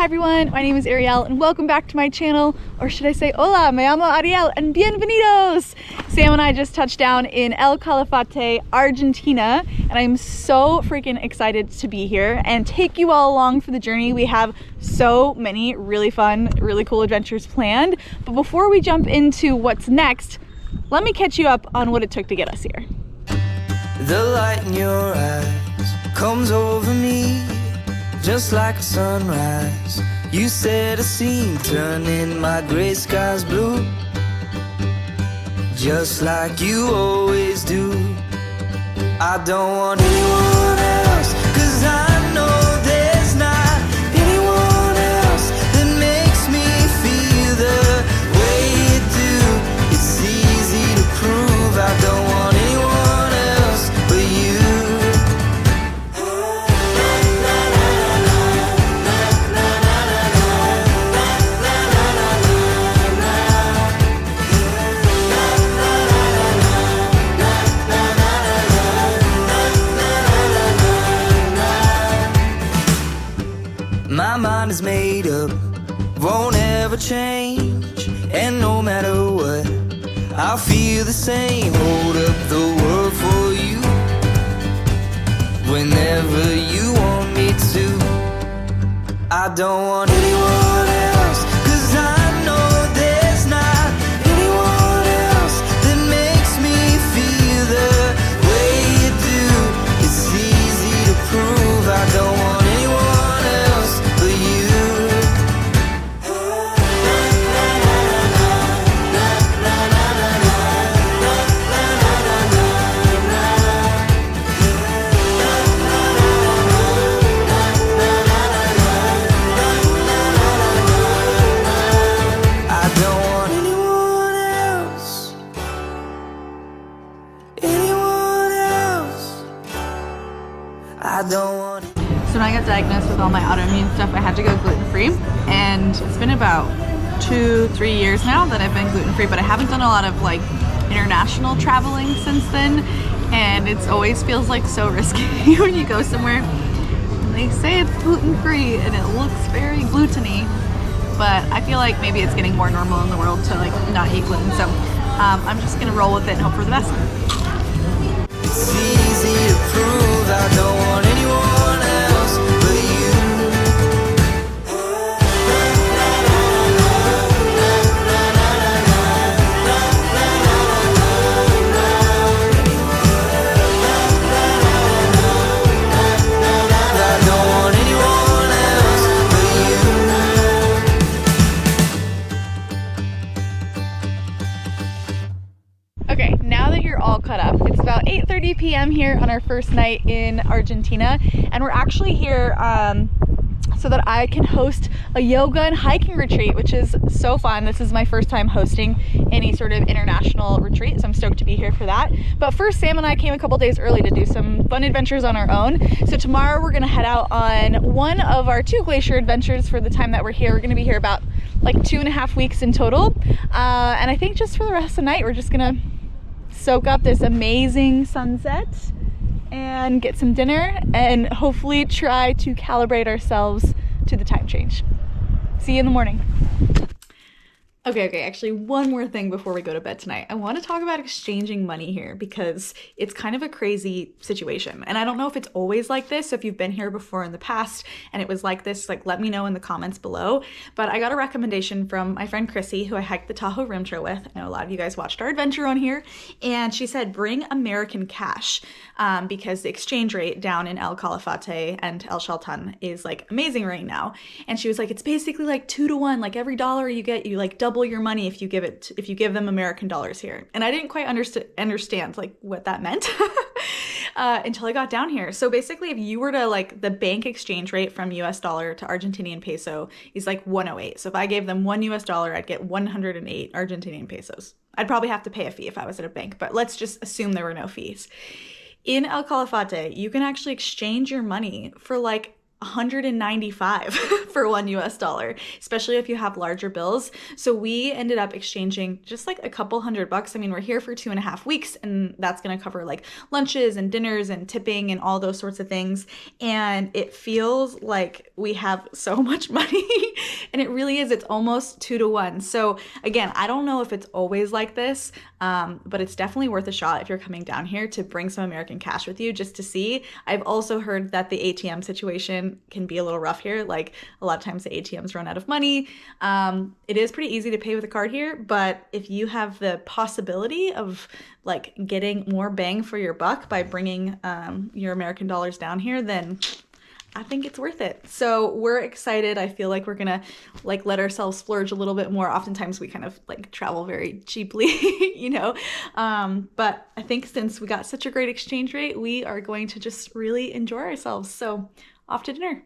Hi everyone, my name is Arielle and welcome back to my channel, or should I say hola, me llamo Arielle and bienvenidos! Sam and I just touched down in El Calafate, Argentina, and I'm so freaking excited to be here and take you all along for the journey. We have so many really fun, really cool adventures planned, but before we jump into what's next, let me catch you up on what it took to get us here. The light in your eyes comes over me just like a sunrise. You set a scene, turning my gray skies blue, just like you always do. I don't want anyone else, 'cause I know there's not anyone else that makes me feel the way you do. It's easy to prove I don't want anyone else but you. My mind is made up, won't ever change, and no matter what, I'll feel the same. Hold up the world for you whenever you want me to. I don't want anyone else, 'cause I know there's not anyone else that makes me feel the way you do. It's easy to prove I don't want anyone else but you. I don't want anyone else, anyone else. I don't want. So when I got diagnosed with all my autoimmune stuff, I had to go gluten-free, and it's been about 2-3 years now that I've been gluten-free, but I haven't done a lot of like international traveling since then, and it always feels like so risky when you go somewhere and they say it's gluten-free and it looks very gluten-y, but I feel like maybe it's getting more normal in the world to like not eat gluten, so I'm just gonna roll with it and hope for the best. It's easy to prove I don't want anyone else but you. I don't want anyone else but you. Okay, now that you're all caught up, it's about 8:30 p.m. here on our first night in Argentina, and we're actually here so that I can host a yoga and hiking retreat, which is so fun. This is my first time hosting any sort of international retreat, so I'm stoked to be here for that. But first, Sam and I came a couple days early to do some fun adventures on our own. So tomorrow we're gonna head out on one of our 2 glacier adventures for the time that we're here. We're gonna be here about like 2.5 weeks in total. And I think just for the rest of the night, we're just gonna soak up this amazing sunset and get some dinner and hopefully try to calibrate ourselves to the time change. See you in the morning. Okay, actually one more thing before we go to bed tonight. I want to talk about exchanging money here because it's kind of a crazy situation. And I don't know if it's always like this. So if you've been here before in the past and it was like this, like let me know in the comments below. But I got a recommendation from my friend Chrissy, who I hiked the Tahoe Rim Trail with. I know a lot of you guys watched our adventure on here. And she said, bring American cash because the exchange rate down in El Calafate and El Chaltén is like amazing right now. And she was like, it's basically like 2 to 1, like every dollar you get, you like double your money if you give them American dollars here. And I didn't quite understand like what that meant until I got down here. So basically, if you were to like the bank exchange rate from US dollar to Argentinian peso is like 108. So if I gave them $1 US, I'd get 108 Argentinian pesos. I'd probably have to pay a fee if I was at a bank, but let's just assume there were no fees. In El Calafate, you can actually exchange your money for like 195 for $1, especially if you have larger bills. So we ended up exchanging just like a couple $100. I mean, we're here for 2.5 weeks, and that's going to cover like lunches and dinners and tipping and all those sorts of things. And it feels like we have so much money and it really is. It's almost 2 to 1. So again, I don't know if it's always like this, but it's definitely worth a shot if you're coming down here to bring some American cash with you just to see. I've also heard that the ATM situation can be a little rough here. Like a lot of times the ATMs run out of money. It is pretty easy to pay with a card here, but if you have the possibility of like getting more bang for your buck by bringing your American dollars down here, then I think it's worth it. So we're excited. I feel like we're gonna like let ourselves splurge a little bit more. Oftentimes we kind of like travel very cheaply, you know, but I think since we got such a great exchange rate, we are going to just really enjoy ourselves. So off to dinner.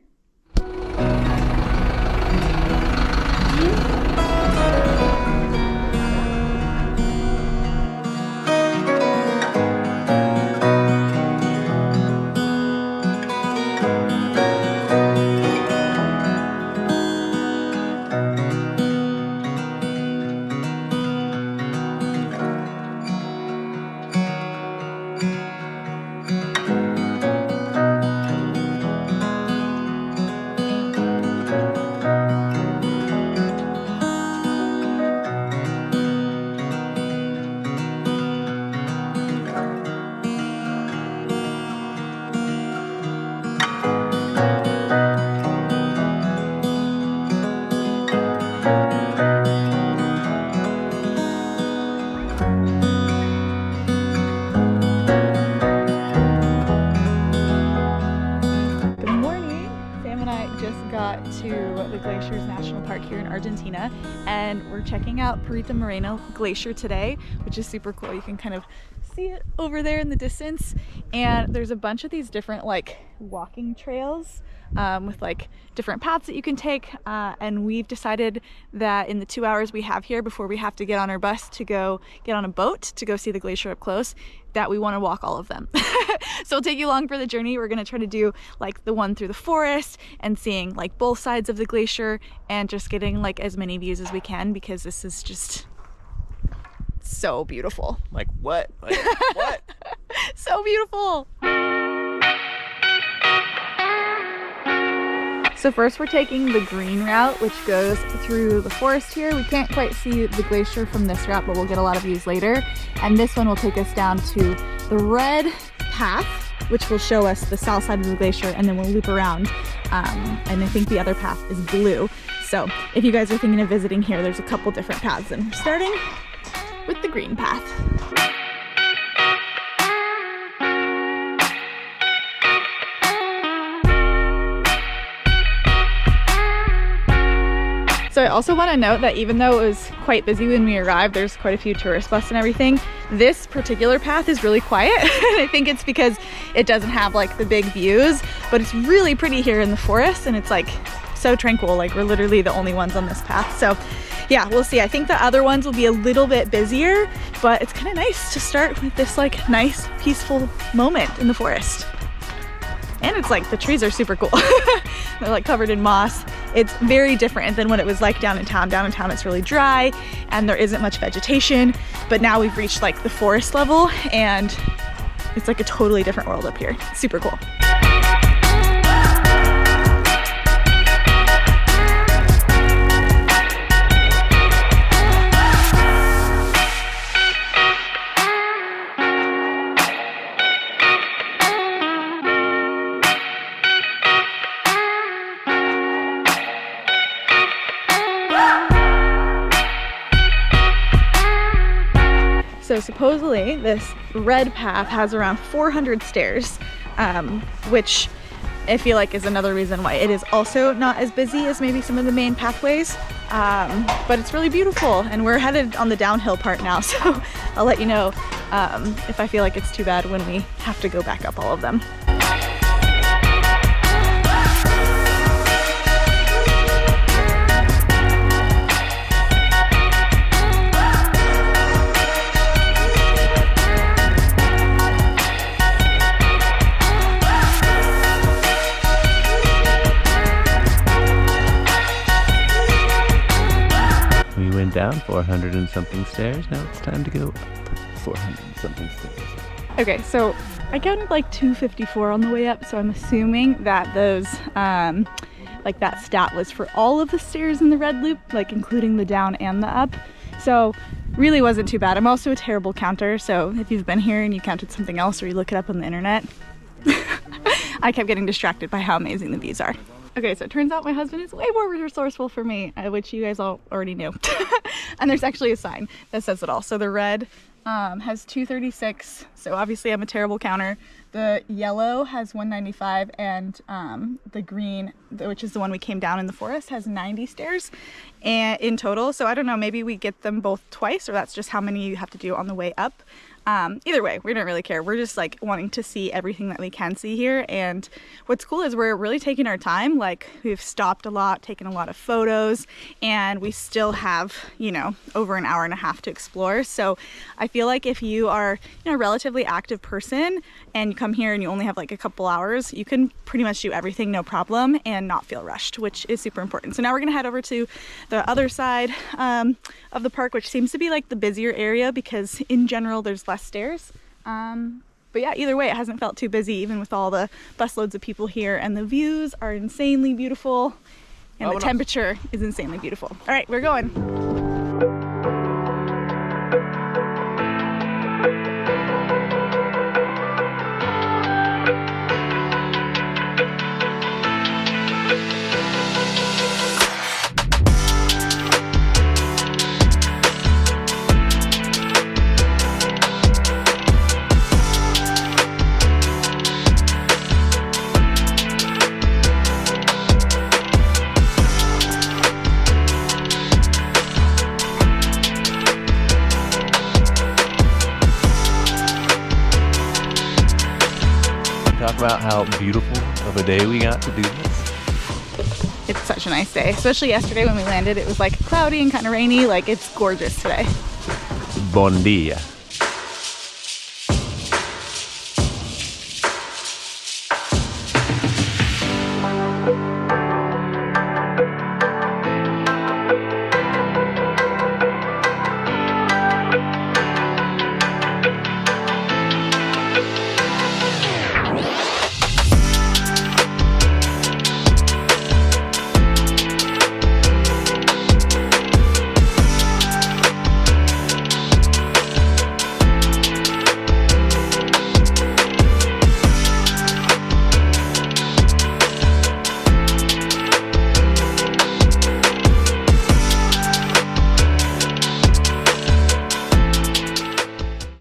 To the Glaciers National Park here in Argentina, and we're checking out Perito Moreno Glacier today, which is super cool. You can kind of see it over there in the distance, and there's a bunch of these different like walking trails with like different paths that you can take, and we've decided that in the 2 hours we have here before we have to get on our bus to go get on a boat to go see the glacier up close, that we want to walk all of them. So we'll take you along for the journey. We're going to try to do like the one through the forest and seeing like both sides of the glacier and just getting like as many views as we can, because this is just so beautiful. Like what? Like what? So beautiful. So first we're taking the green route, which goes through the forest here. We can't quite see the glacier from this route, but we'll get a lot of views later. And this one will take us down to the red path, which will show us the south side of the glacier, and then we'll loop around. And I think the other path is blue. So if you guys are thinking of visiting here, there's a couple different paths, and we're starting with the green path. So I also want to note that even though it was quite busy when we arrived, there's quite a few tourist buses and everything, this particular path is really quiet. And I think it's because it doesn't have like the big views, but it's really pretty here in the forest, and it's like so tranquil. Like we're literally the only ones on this path. So yeah, we'll see. I think the other ones will be a little bit busier, but it's kind of nice to start with this like nice peaceful moment in the forest. And it's like the trees are super cool. They're like covered in moss. It's very different than what it was like down in town. Down in town it's really dry and there isn't much vegetation, but now we've reached like the forest level and it's like a totally different world up here. It's super cool. So supposedly this red path has around 400 stairs, which I feel like is another reason why it is also not as busy as maybe some of the main pathways, but it's really beautiful, and we're headed on the downhill part now, so I'll let you know if I feel like it's too bad when we have to go back up all of them. down 400 and something stairs. Now it's time to go up 400 and something stairs. Okay, so I counted like 254 on the way up, so I'm assuming that those, like that stat was for all of the stairs in the red loop, like including the down and the up. So really wasn't too bad. I'm also a terrible counter, so if you've been here and you counted something else or you look it up on the internet, I kept getting distracted by how amazing the views are. Okay, so it turns out my husband is way more resourceful for me, which you guys all already knew. And there's actually a sign that says it all. So the red has 236, so obviously I'm a terrible counter. The yellow has 195, and the green, which is the one we came down in the forest, has 90 stairs and in total. So I don't know, maybe we get them both twice, or that's just how many you have to do on the way up. Either way, we don't really care. We're just like wanting to see everything that we can see here. And what's cool is we're really taking our time. Like, we've stopped a lot, taken a lot of photos, and we still have, you know, over an hour and a half to explore. So I feel like if you are, you know, a relatively active person and you come here and you only have like a couple hours, you can pretty much do everything no problem and not feel rushed, which is super important. So now we're gonna head over to the other side of the park, which seems to be like the busier area because in general there's less stairs. But yeah, either way, it hasn't felt too busy, even with all the busloads of people here, and the views are insanely beautiful, and the temperature is insanely beautiful. All right, we're going. Talk about how beautiful of a day we got to do this. It's such a nice day, especially yesterday when we landed. It was like cloudy and kind of rainy. Like, it's gorgeous today. Bon dia.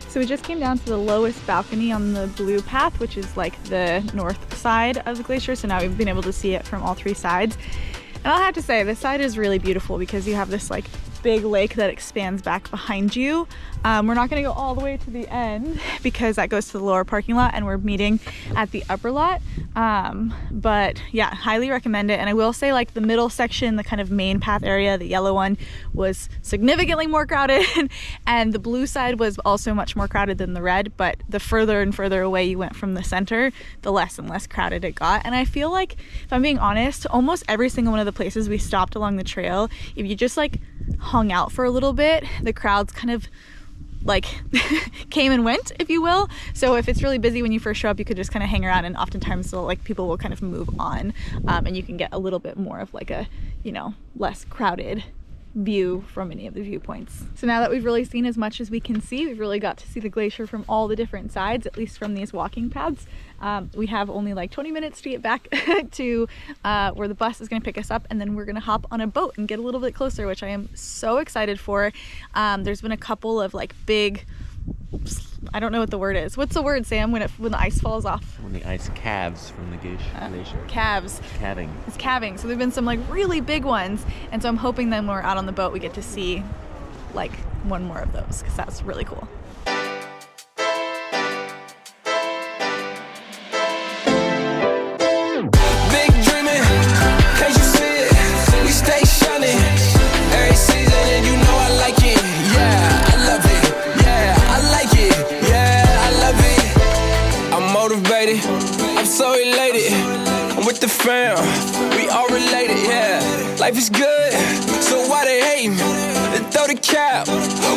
So we just came down to the lowest balcony on the blue path, which is like the north side of the glacier. So now we've been able to see it from all three sides. And I'll have to say, this side is really beautiful because you have this like big lake that expands back behind you. We're not gonna go all the way to the end because that goes to the lower parking lot and we're meeting at the upper lot. But yeah, highly recommend it. And I will say, like, the middle section, the kind of main path area, the yellow one, was significantly more crowded and the blue side was also much more crowded than the red, but the further and further away you went from the center, the less and less crowded it got. And I feel like, if I'm being honest, almost every single one of the places we stopped along the trail, if you just like hung out for a little bit, the crowds kind of like came and went, if you will. So if it's really busy when you first show up, you could just kind of hang around, and oftentimes like people will kind of move on, and you can get a little bit more of like a, you know, less crowded view from any of the viewpoints. So now that we've really seen as much as we can see, we've really got to see the glacier from all the different sides, at least from these walking paths. We have only like 20 minutes to get back to where the bus is going to pick us up, and then we're going to hop on a boat and get a little bit closer, which I am so excited for. There's been a couple of like big, I don't know what the word is. What's the word, Sam, when the ice falls off? When the ice calves from the glacier. Calves. Calving. It's calving. So there've been some like really big ones, and so I'm hoping then when we're out on the boat we get to see like one more of those, because that's really cool. Big dreaming, can't you see it? We stay shining every season, and you know I like it. Yeah, I love it. Yeah, I like it. Yeah, I love it. I'm motivated, I'm so elated. I'm with the fam, we all related. Yeah, life is good, so why they hate me? The throw the cap.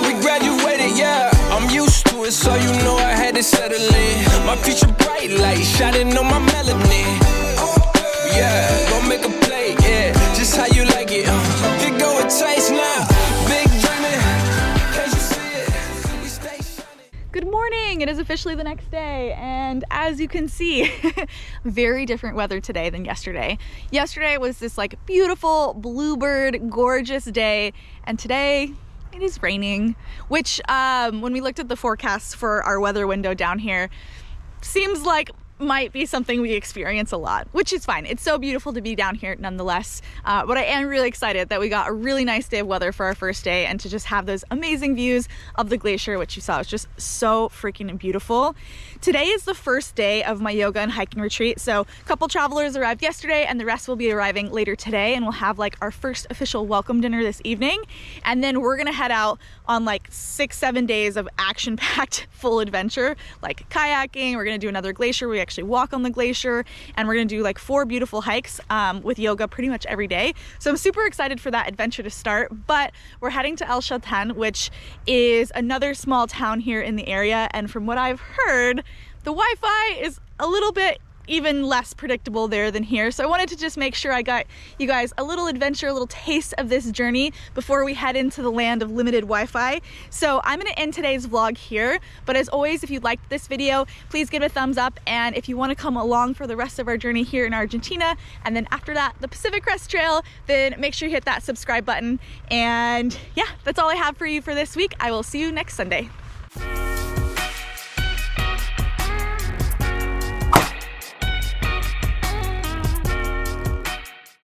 We graduated, yeah. I'm used to it, so you know I had to settle in. My future bright light shining on my melanin. Yeah, gon' make a play, yeah. Just how you like it. Here go a taste now. Big dreaming. Can't you see it? We stay shining. Good morning. It is officially the next day, and as you can see, very different weather today than yesterday. Yesterday was this like beautiful bluebird gorgeous day, and today it is raining, which when we looked at the forecast for our weather window down here, seems like might be something we experience a lot, which is fine. It's so beautiful to be down here nonetheless. But I am really excited that we got a really nice day of weather for our first day, and to just have those amazing views of the glacier, which you saw was just so freaking beautiful. Today is the first day of my yoga and hiking retreat. So a couple travelers arrived yesterday, and the rest will be arriving later today, and we'll have like our first official welcome dinner this evening. And then we're gonna head out on like 6-7 days of action-packed full adventure, like kayaking. We're gonna do another glacier. We actually walk on the glacier, and we're gonna do like 4 beautiful hikes with yoga pretty much every day. So I'm super excited for that adventure to start. But we're heading to El Chaltén, which is another small town here in the area, and from what I've heard, the Wi-Fi is a little bit even less predictable there than here. So I wanted to just make sure I got you guys a little adventure, a little taste of this journey before we head into the land of limited Wi-Fi. So I'm gonna end today's vlog here, but as always, if you liked this video, please give it a thumbs up. And if you wanna come along for the rest of our journey here in Argentina, and then after that, the Pacific Crest Trail, then make sure you hit that subscribe button. And yeah, that's all I have for you for this week. I will see you next Sunday.